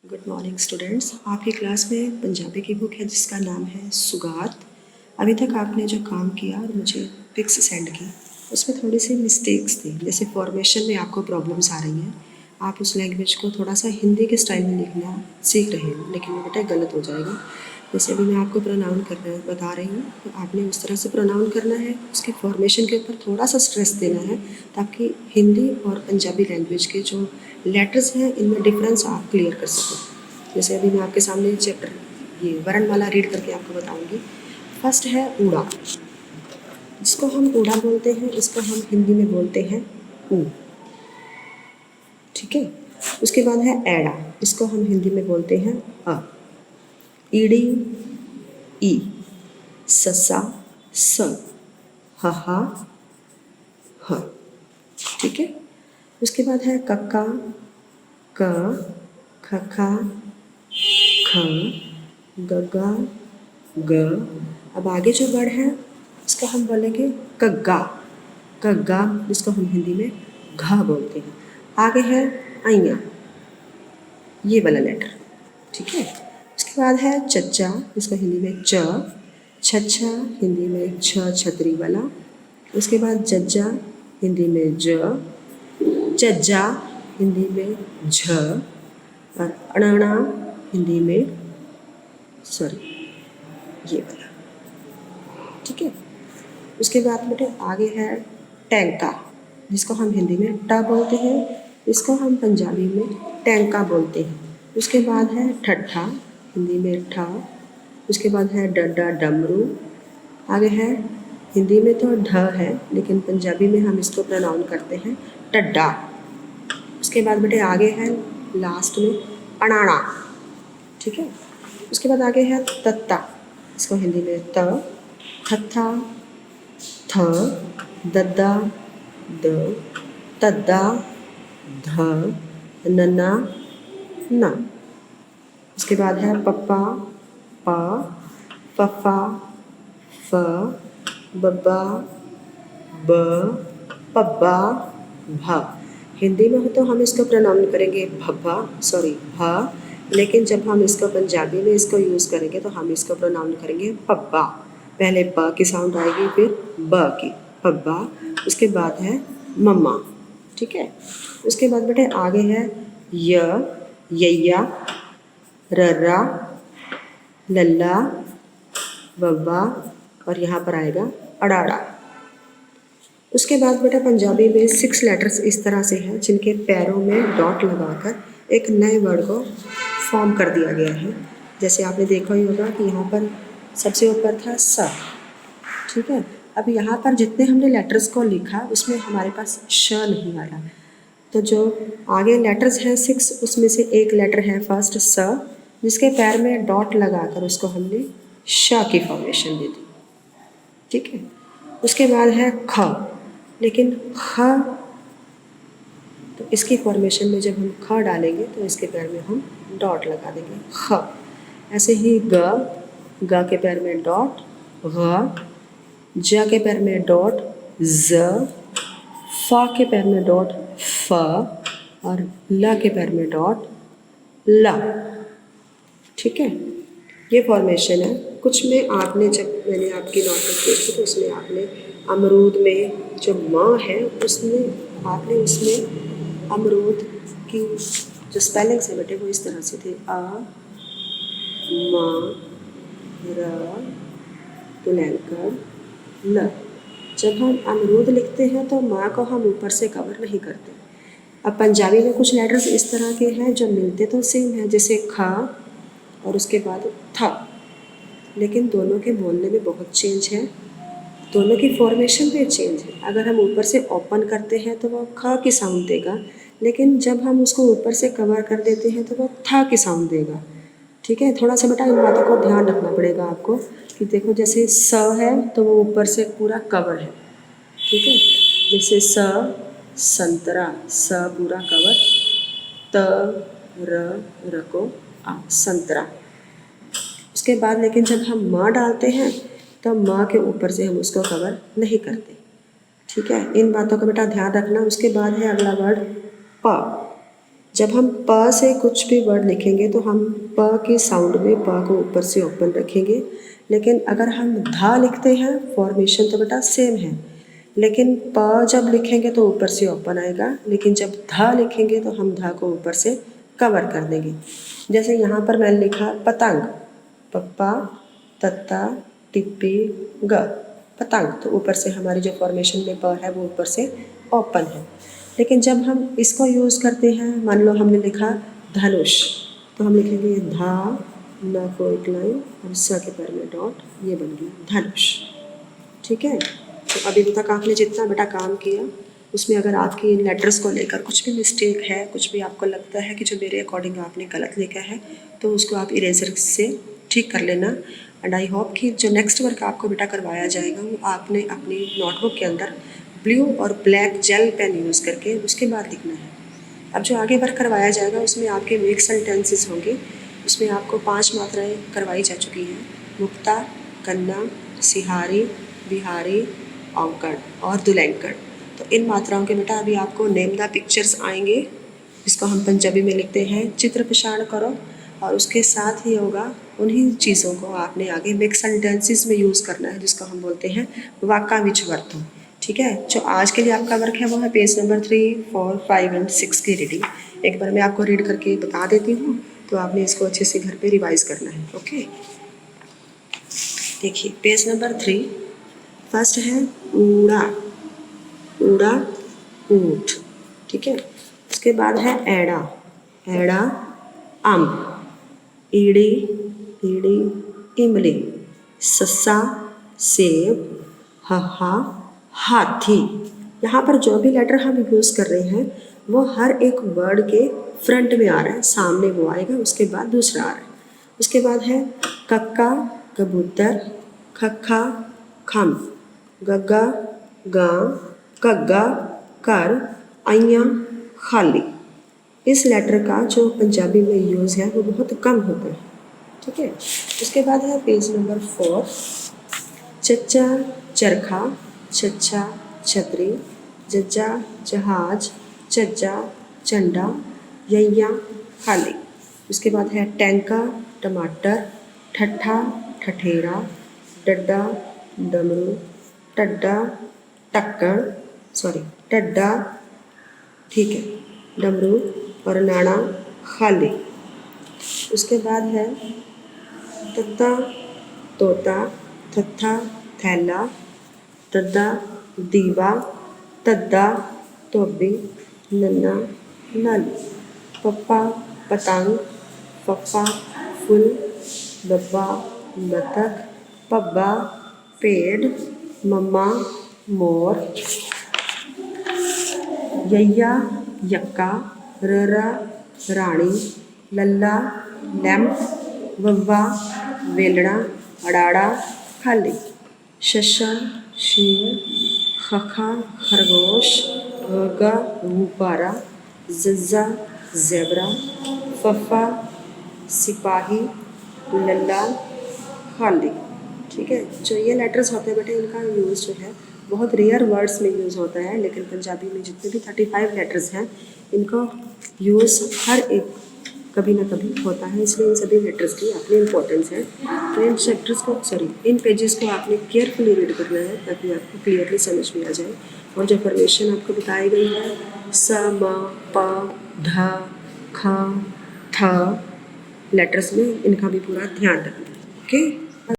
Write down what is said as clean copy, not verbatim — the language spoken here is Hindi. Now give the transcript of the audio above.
Good morning students. आपकी क्लास में पंजाबी की बुक है जिसका नाम है सुगात। अभी तक आपने जो काम किया और मुझे पिक्स सेंड की उसमें थोड़ी सी मिस्टेक्स थी, जैसे फॉर्मेशन में आपको प्रॉब्लम्स आ रही हैं। आप उस लैंग्वेज को थोड़ा सा हिंदी के स्टाइल में लिखना सीख रहे हो, लेकिन वो बेटा गलत हो जाएगा। जैसे अभी मैं आपको प्रोनाउन बता रही हूँ तो आपने उस तरह से प्रोनाउन करना है, उसके फॉर्मेशन के ऊपर थोड़ा सा स्ट्रेस देना है ताकि हिंदी और पंजाबी लैंग्वेज के जो लेटर्स हैं इनमें डिफरेंस आप क्लियर कर सको। जैसे अभी मैं आपके सामने चैप्टर ये वर्णमाला रीड करके आपको बताऊंगी। फर्स्ट है ऊड़ा, जिसको हम ऊड़ा बोलते हैं, इसको हम हिंदी में बोलते हैं ऊ। ठीक है। उसके बाद है एड़ा, इसको हम हिंदी में बोलते हैं अ। ईड़ी ई, ससा स, हा ह। ठीक है। उसके बाद है कक्का क, खखा ख, गगा ग। अब आगे जो वर्ड है इसको हम बोलेंगे कग्गा, कग्गा, जिसको हम हिंदी में घ बोलते हैं। आगे है आइया, ये वाला लेटर। ठीक है। उसके बाद है चच्चा, जिसको हिंदी में च, छच्छा हिंदी में छ छतरी वाला। उसके बाद जज्जा हिंदी में ज, चज्जा हिंदी में झ और अणाणा हिंदी में ये वाला। ठीक है। उसके बाद बेटे आगे है टैंका, जिसको हम हिंदी में टा बोलते हैं, इसको हम पंजाबी में टैंका बोलते हैं। उसके बाद है ठट्ठा, हिंदी में ठा। उसके बाद है डड्डा डमरू। आगे है हिंदी में तो ढ है, लेकिन पंजाबी में हम इसको प्रोनाउन करते हैं टड्डा। उसके बाद बेटे आगे है लास्ट में अणाणा। ठीक है। उसके बाद आगे है तत्ता, इसको हिंदी में त, थत्था थ, दद्दा द, तद्दा ध, नन्ना न। उसके बाद है पप्पा प, पप्पा फ, बब्बा ब, पब्बा भ। हिंदी में हो तो हम इसको प्रोनाउन करेंगे भब्बा, भ, लेकिन जब हम इसको पंजाबी में इसको यूज़ करेंगे तो हम इसको प्रोनाउन करेंगे पब्बा। पहले ब की साउंड आएगी, फिर ब की, पब्बा। उसके बाद है मम्मा। ठीक है। उसके बाद बेटे आगे है य, यैया, रर्रा, लल्ला, बब्बा और यहाँ पर आएगा अड़ाड़ा। उसके बाद बेटा पंजाबी में 6 लेटर्स इस तरह से हैं जिनके पैरों में डॉट लगाकर एक नए वर्ड को फॉर्म कर दिया गया है। जैसे आपने देखा ही होगा कि यहाँ पर सबसे ऊपर था स। ठीक है। अब यहाँ पर जितने हमने लेटर्स को लिखा उसमें हमारे पास श नहीं आया, तो जो आगे लेटर्स हैं 6 उसमें से एक लेटर है फर्स्ट स, जिसके पैर में डॉट लगाकर उसको हमने श की फॉर्मेशन दे दी। ठीक है। उसके बाद है ख, लेकिन ख तो इसकी फॉर्मेशन में जब हम ख डालेंगे तो इसके पैर में हम डॉट लगा देंगे ख। ऐसे ही ग, ग के पैर में डॉट, ग, ज के पैर में डॉट, ज, फ के पैर में डॉट, फ और ल के पैर में डॉट, ल। ठीक है। ये फॉर्मेशन है। कुछ में आपने, जब मैंने आपकी नोटबुक देखी तो उसमें आपने अमरूद में जो म है उसमें आपने उसमें अमरूद की जो स्पेलिंग्स है बेटे वो इस तरह से थे अ, म, र, तुलैंकर, ल। जब हम अमरूद लिखते हैं तो माँ को हम ऊपर से कवर नहीं करते। अब पंजाबी में कुछ लेटर्स इस तरह के हैं जो मिलते तो सेम हैं, जैसे ख और उसके बाद था, लेकिन दोनों के बोलने में बहुत चेंज है, दोनों की फॉर्मेशन में चेंज है। अगर हम ऊपर से ओपन करते हैं तो वो ख की साउंड देगा, लेकिन जब हम उसको ऊपर से कवर कर देते हैं तो वो था की साउंड देगा। ठीक है। थोड़ा सा बेटा इन बातों को ध्यान रखना पड़ेगा आपको कि देखो जैसे स है तो वो ऊपर से पूरा कवर है। ठीक है। जैसे स, संतरा, स पूरा कवर, त, र को आ, संतरा। उसके बाद लेकिन जब हम म डालते हैं तो म के ऊपर से हम उसको कवर नहीं करते। ठीक है। इन बातों का बेटा ध्यान रखना। उसके बाद है अगला वर्ड प, जब हम प से कुछ भी वर्ड लिखेंगे तो हम प के साउंड में प को ऊपर से ओपन रखेंगे, लेकिन अगर हम धा लिखते हैं फॉर्मेशन तो बेटा सेम है, लेकिन प जब लिखेंगे तो ऊपर से ओपन आएगा, लेकिन जब धा लिखेंगे तो हम धा को ऊपर से कवर कर देंगे। जैसे यहाँ पर मैंने लिखा पतंग, पप्पा तत्ता टिप्पी ग, पतंग, तो ऊपर से हमारी जो फॉर्मेशन में प है वो ऊपर से ओपन है। लेकिन जब हम इसको यूज़ करते हैं, मान लो हमने लिखा धनुष, तो हम लिखेंगे धा, न को एक लाइन और स के पैर में डॉट, ये बन गया धनुष। ठीक है, तो अभी तक आपने जितना बेटा काम किया उसमें अगर आपकी इन लेटर्स को लेकर कुछ भी मिस्टेक है, कुछ भी आपको लगता है कि जो मेरे अकॉर्डिंग आपने गलत लिखा है, तो उसको आप इरेजर से ठीक कर लेना। एंड आई होप कि जो नेक्स्ट वर्क आपको बेटा करवाया जाएगा वो आपने अपनी नोटबुक के अंदर ब्लू और ब्लैक जेल पेन यूज़ करके उसके बाद लिखना है। अब जो आगे वर्क करवाया जाएगा उसमें आपके मेक सेंटेंसेस होंगे, उसमें आपको 5 मात्राएं करवाई जा चुकी हैं, मुक्ता, कन्ना, सिहारी, बिहारी, औकड़ और दुलैंकड़। तो इन मात्राओं के बेटा अभी आपको नेम द पिक्चर्स आएंगे, इसको हम पंजाबी में लिखते हैं चित्र पछाण करो, और उसके साथ ही होगा उन्हीं चीज़ों को आपने आगे मेक सेंटेंसेस में यूज़ करना है, जिसको हम बोलते हैं वाक्या विच वरतो। ठीक है, जो आज के लिए आपका वर्क है वो है पेज नंबर 3, 4, 5 एंड 6 की रीडिंग। एक बार मैं आपको रीड करके बता देती हूँ, तो आपने इसको अच्छे से घर पे रिवाइज करना है। ओके, देखिए पेज नंबर 3, फर्स्ट है ऊड़ा, ऊड़ा ऊँट। ठीक है, उसके बाद है एड़ा, एड़ा अम्ब, ईड़ी, ईड़ी इमली, सस्सा सेब, हहा हाथी। यहाँ पर जो भी लेटर हम यूज़ कर रहे हैं वो हर एक वर्ड के फ्रंट में आ रहा है, सामने वो आएगा, उसके बाद दूसरा आ रहा है। उसके बाद है कक्का कबूतर, खक्खा खम, गग्गा गां, कग्गा कर, आइयाँ खाली। इस लेटर का जो पंजाबी में यूज़ है वो बहुत कम होता है। ठीक है, उसके बाद है पेज नंबर 4, चच्चा चरखा, छच्छा छतरी, जज्जा जहाज, चज्जा चंडा, यैया खाली। उसके बाद है टैंका टमाटर, ठट्ठा ठठेरा, डड्डा डमरू, टड्डा टक्कड़, टड्डा, ठीक है, डमरू और नाड़ा खाली। उसके बाद है तत्ता तोता, थत्था थैला, दद्दा दीवा, तद्दा धोबी, नन्ना नल, पप्पा पतंग, पप्पा फुल, बब्बा बतख, पब्बा पेड़, मम्मा मोर, यैया यक्का, ररा रानी, लल्ला लैम्प, वव्वा वेलड़ा, अड़ाड़ा खाली, शशा शेर, खखा खरगोश, गगा गुब्बारा, जज्जा ज़ेबरा, फफा सिपाही, लल्ला खाली। ठीक है, जो ये लेटर्स होते हैं बेटे इनका यूज़ जो है बहुत रेयर वर्ड्स में यूज़ होता है, लेकिन पंजाबी में जितने भी 35 लेटर्स हैं इनका यूज़ हर एक कभी ना कभी होता है, इसलिए इन सभी लेटर्स की अपनी इम्पोर्टेंस है। तो इन चैप्टर्स को इन पेजेस को आपने केयरफुली रीड करना है ताकि आपको क्लियरली समझ में आ जाए। और जो फॉर्मेशन आपको बताई गई है स म प ध ख थ लेटर्स में, इनका भी पूरा ध्यान रखना है। ओके।